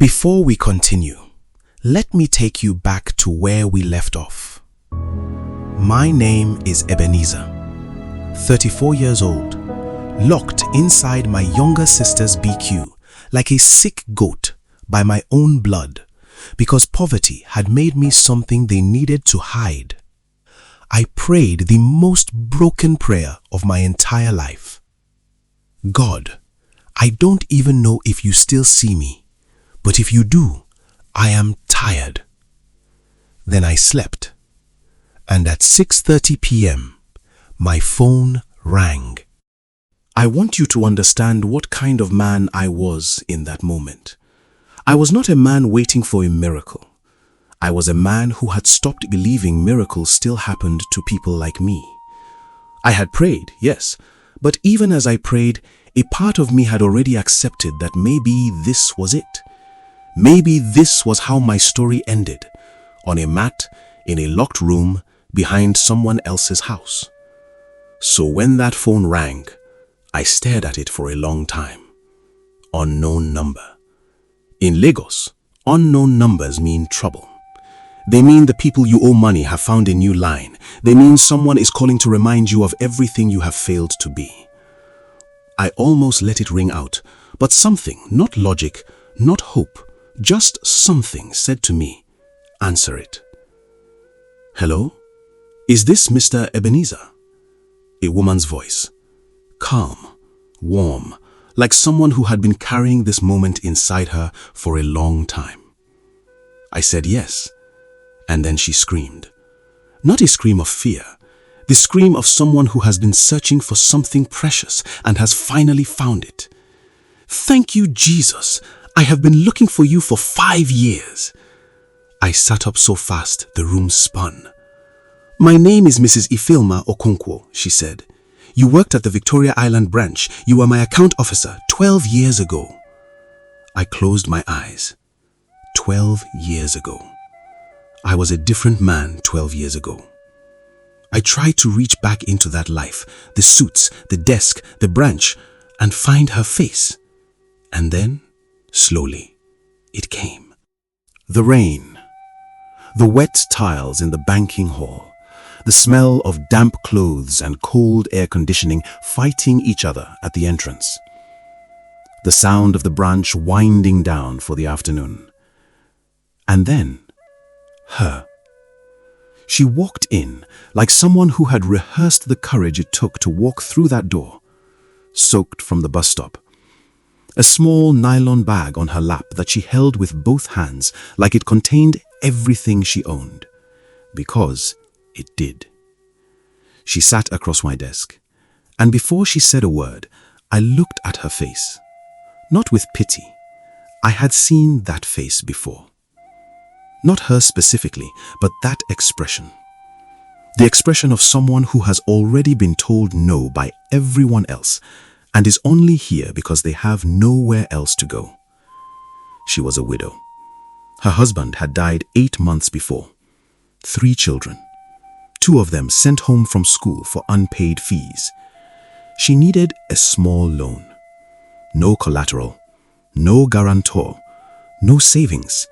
Before we continue, let me take you back to where we left off. My name is Ebenezer, 34 years old, locked inside my younger sister's BQ like a sick goat by my own blood because poverty had made me something they needed to hide. I prayed the most broken prayer of my entire life. God, I don't even know if you still see me. But if you do, I am tired. Then I slept, and at 6:30 p.m., my phone rang. I want you to understand what kind of man I was in that moment. I was not a man waiting for a miracle. I was a man who had stopped believing miracles still happened to people like me. I had prayed, yes, but even as I prayed, a part of me had already accepted that maybe this was it. Maybe this was how my story ended, on a mat, in a locked room, behind someone else's house. So when that phone rang, I stared at it for a long time. Unknown number. In Lagos, unknown numbers mean trouble. They mean the people you owe money have found a new line. They mean someone is calling to remind you of everything you have failed to be. I almost let it ring out, but something, not logic, not hope, just something said to me, answer it. Hello? Is this Mr. Ebenezer? A woman's voice. Calm, warm, like someone who had been carrying this moment inside her for a long time. I said yes, and then she screamed. Not a scream of fear, the scream of someone who has been searching for something precious and has finally found it. Thank you, Jesus. I have been looking for you for 5 years. I sat up so fast the room spun. My name is Mrs. Ifeoma Okonkwo, she said. You worked at the Victoria Island branch. You were my account officer 12 years ago. I closed my eyes. 12 years ago. I was a different man 12 years ago. I tried to reach back into that life, the suits, the desk, the branch, and find her face. And then, slowly, it came. The rain, the wet tiles in the banking hall, the smell of damp clothes and cold air conditioning fighting each other at the entrance, the sound of the branch winding down for the afternoon. And then, her. She walked in like someone who had rehearsed the courage it took to walk through that door, soaked from the bus stop. A small nylon bag on her lap that she held with both hands like it contained everything she owned, because it did. She sat across my desk, and before she said a word, I looked at her face. Not with pity. I had seen that face before. Not her specifically, but that expression. The expression of someone who has already been told no by everyone else, and is only here because they have nowhere else to go. She was a widow. Her husband had died 8 months before. 3 children. 2 of them sent home from school for unpaid fees. She needed a small loan. No collateral, no guarantor, no savings,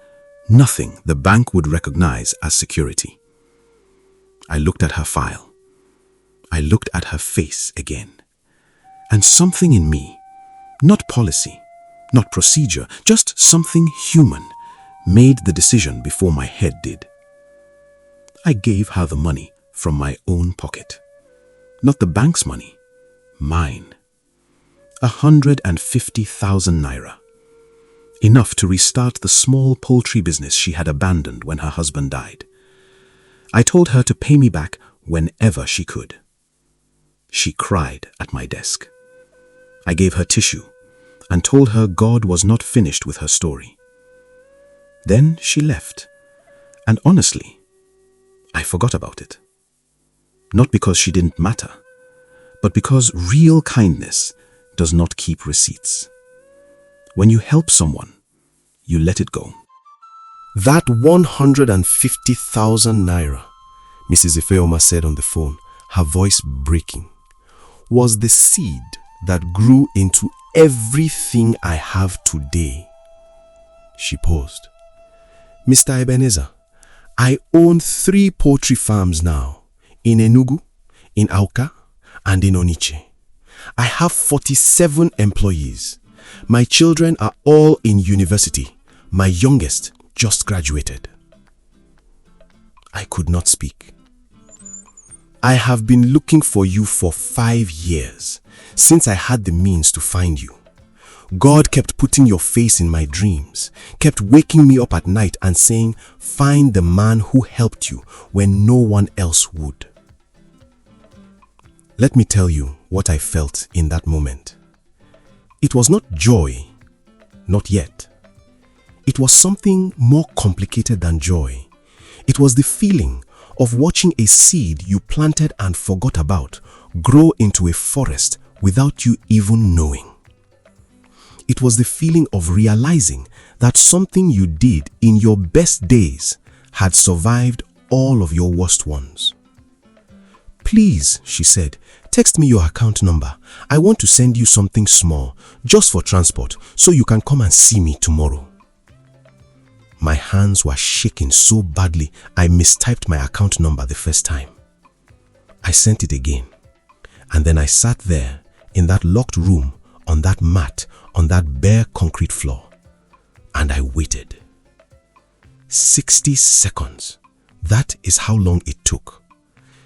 nothing the bank would recognize as security. I looked at her file. I looked at her face again. And something in me, not policy, not procedure, just something human, made the decision before my head did. I gave her the money from my own pocket. Not the bank's money, mine. 150,000 naira. Enough to restart the small poultry business she had abandoned when her husband died. I told her to pay me back whenever she could. She cried at my desk. I gave her tissue and told her God was not finished with her story. Then she left, and honestly, I forgot about it. Not because she didn't matter, but because real kindness does not keep receipts. When you help someone, you let it go. That 150,000 naira, Mrs. Ifeoma said on the phone, her voice breaking, was the seed that grew into everything I have today. She paused. Mr. Ebenezer, I own 3 poultry farms now, in Enugu, in Auka, and in Onitsha. I have 47 employees. My children are all in university. My youngest just graduated. I could not speak. I have been looking for you for 5 years, since I had the means to find you. God kept putting your face in my dreams, kept waking me up at night and saying, find the man who helped you when no one else would. Let me tell you what I felt in that moment. It was not joy, not yet. It was something more complicated than joy. It was the feeling of watching a seed you planted and forgot about grow into a forest without you even knowing. It was the feeling of realizing that something you did in your best days had survived all of your worst ones. Please, she said, text me your account number. I want to send you something small, just for transport, so you can come and see me tomorrow. My hands were shaking so badly I mistyped my account number the first time. I sent it again, and then I sat there in that locked room on that mat on that bare concrete floor, and I waited. 60 seconds. That is how long it took.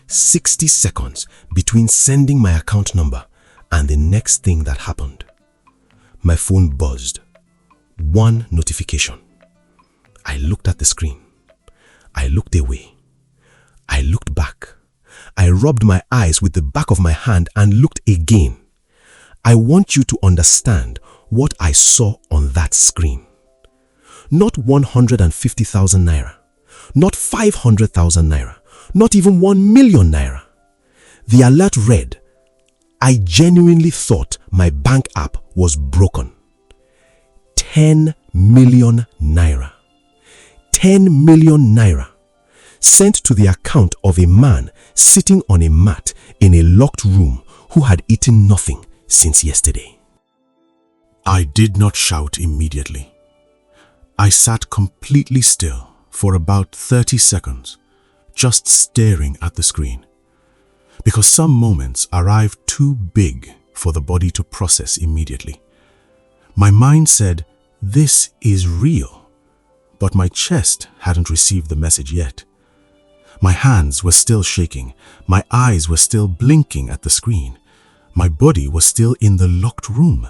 60 seconds between sending my account number and the next thing that happened. My phone buzzed. 1 notification. I looked at the screen. I looked away. I looked back. I rubbed my eyes with the back of my hand and looked again. I want you to understand what I saw on that screen. Not 150,000 naira, not 500,000 naira, not even 1 million naira. The alert read, I genuinely thought my bank app was broken. 10 million naira. 10 million naira sent to the account of a man sitting on a mat in a locked room who had eaten nothing since yesterday. I did not shout immediately. I sat completely still for about 30 seconds, just staring at the screen, because some moments arrive too big for the body to process immediately. My mind said, this is real, but my chest hadn't received the message yet. My hands were still shaking, my eyes were still blinking at the screen, my body was still in the locked room.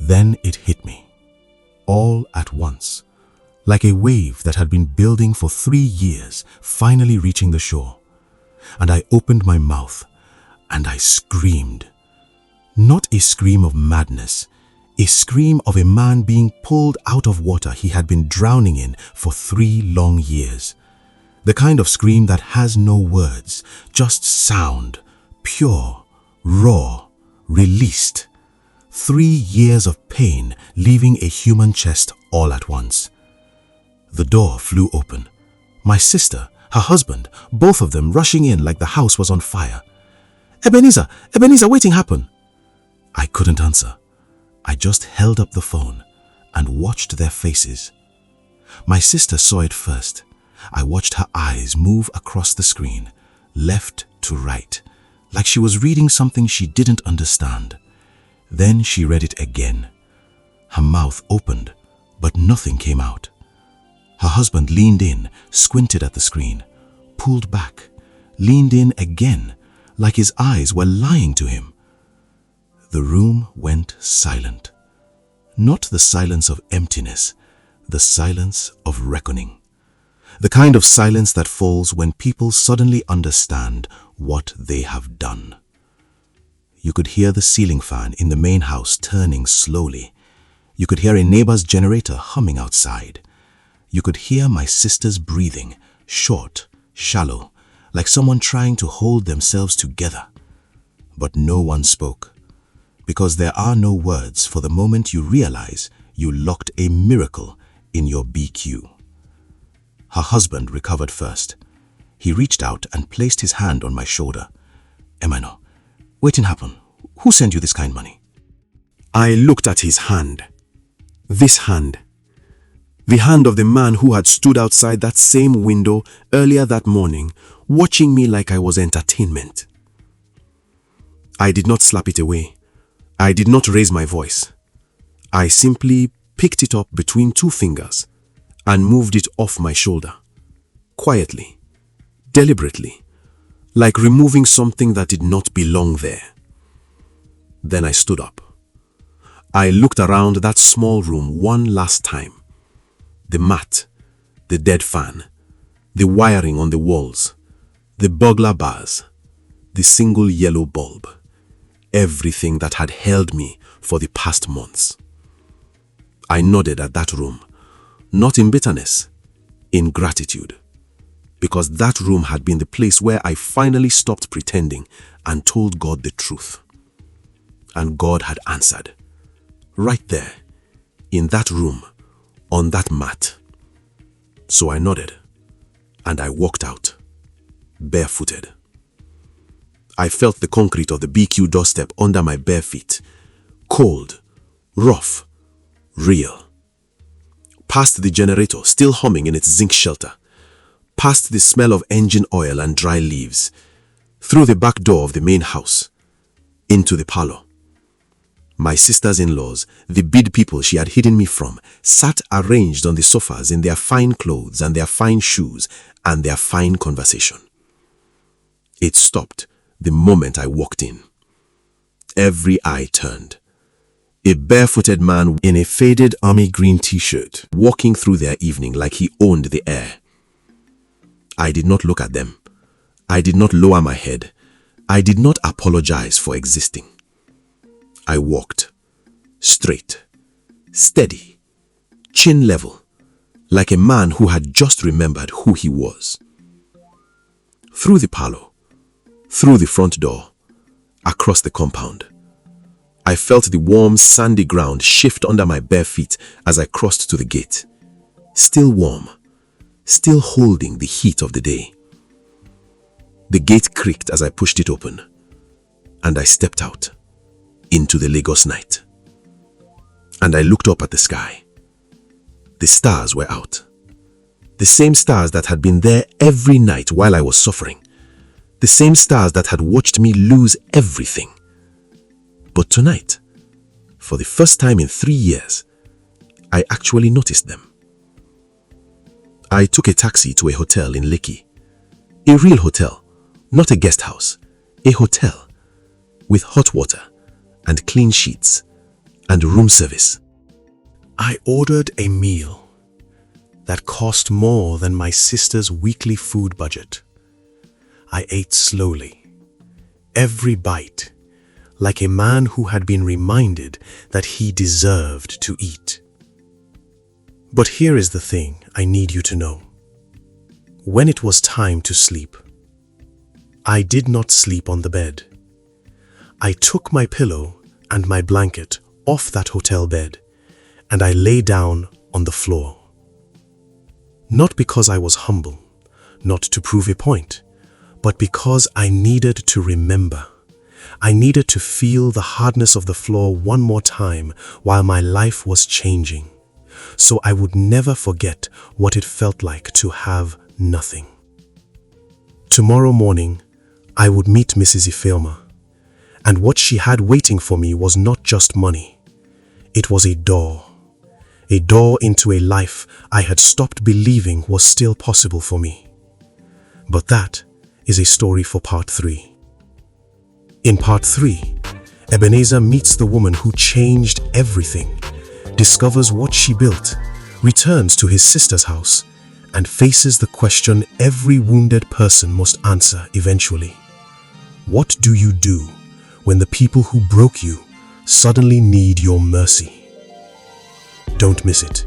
Then it hit me, all at once, like a wave that had been building for 3 years, finally reaching the shore. And I opened my mouth, and I screamed. Not a scream of madness, a scream of a man being pulled out of water he had been drowning in for 3 long years. The kind of scream that has no words, just sound, pure, raw, released. 3 years of pain leaving a human chest all at once. The door flew open. My sister, her husband, both of them rushing in like the house was on fire. Ebenezer, Ebenezer, waiting happen. I couldn't answer. I just held up the phone and watched their faces. My sister saw it first. I watched her eyes move across the screen, left to right, like she was reading something she didn't understand. Then she read it again. Her mouth opened, but nothing came out. Her husband leaned in, squinted at the screen, pulled back, leaned in again, like his eyes were lying to him. The room went silent. Not the silence of emptiness, the silence of reckoning. The kind of silence that falls when people suddenly understand what they have done. You could hear the ceiling fan in the main house turning slowly. You could hear a neighbor's generator humming outside. You could hear my sister's breathing, short, shallow, like someone trying to hold themselves together. But no one spoke, because there are no words for the moment you realize you locked a miracle in your BQ. Her husband recovered first. He reached out and placed his hand on my shoulder. Emmanuel, waiting happen. Who sent you this kind money? I looked at his hand. This hand. The hand of the man who had stood outside that same window earlier that morning, watching me like I was entertainment. I did not slap it away. I did not raise my voice. I simply picked it up between two fingers and moved it off my shoulder. Quietly, deliberately, like removing something that did not belong there. Then I stood up. I looked around that small room one last time. The mat, the dead fan, the wiring on the walls, the burglar bars, the single yellow bulb, everything that had held me for the past months. I nodded at that room, not in bitterness, in gratitude, because that room had been the place where I finally stopped pretending and told God the truth. And God had answered, right there, in that room, on that mat. So I nodded, and I walked out, barefooted. I felt the concrete of the BQ doorstep under my bare feet, cold, rough, real. Past the generator still humming in its zinc shelter, past the smell of engine oil and dry leaves, through the back door of the main house, into the parlor. My sisters-in-laws, the bid people she had hidden me from, sat arranged on the sofas in their fine clothes and their fine shoes and their fine conversation. It stopped the moment I walked in. Every eye turned. A barefooted man in a faded army green t-shirt, walking through their evening like he owned the air. I did not look at them. I did not lower my head. I did not apologize for existing. I walked, straight, steady, chin level, like a man who had just remembered who he was. Through the parlor, through the front door, across the compound. I felt the warm, sandy ground shift under my bare feet as I crossed to the gate. Still warm, still holding the heat of the day. The gate creaked as I pushed it open, and I stepped out into the Lagos night. And I looked up at the sky. The stars were out. The same stars that had been there every night while I was suffering. The same stars that had watched me lose everything. But tonight, for the first time in 3 years, I actually noticed them. I took a taxi to a hotel in Lekki. A real hotel, not a guest house. A hotel with hot water and clean sheets and room service. I ordered a meal that cost more than my sister's weekly food budget. I ate slowly, every bite, like a man who had been reminded that he deserved to eat. But here is the thing I need you to know. When it was time to sleep, I did not sleep on the bed. I took my pillow and my blanket off that hotel bed, and I lay down on the floor. Not because I was humble, not to prove a point, but because I needed to remember. I needed to feel the hardness of the floor one more time while my life was changing, so I would never forget what it felt like to have nothing. Tomorrow morning, I would meet Mrs. Ifeoma, and what she had waiting for me was not just money. It was a door into a life I had stopped believing was still possible for me. But that is a story for part 3. In part 3, Ebenezer meets the woman who changed everything, discovers what she built, returns to his sister's house, and faces the question every wounded person must answer eventually. What do you do when the people who broke you suddenly need your mercy? Don't miss it.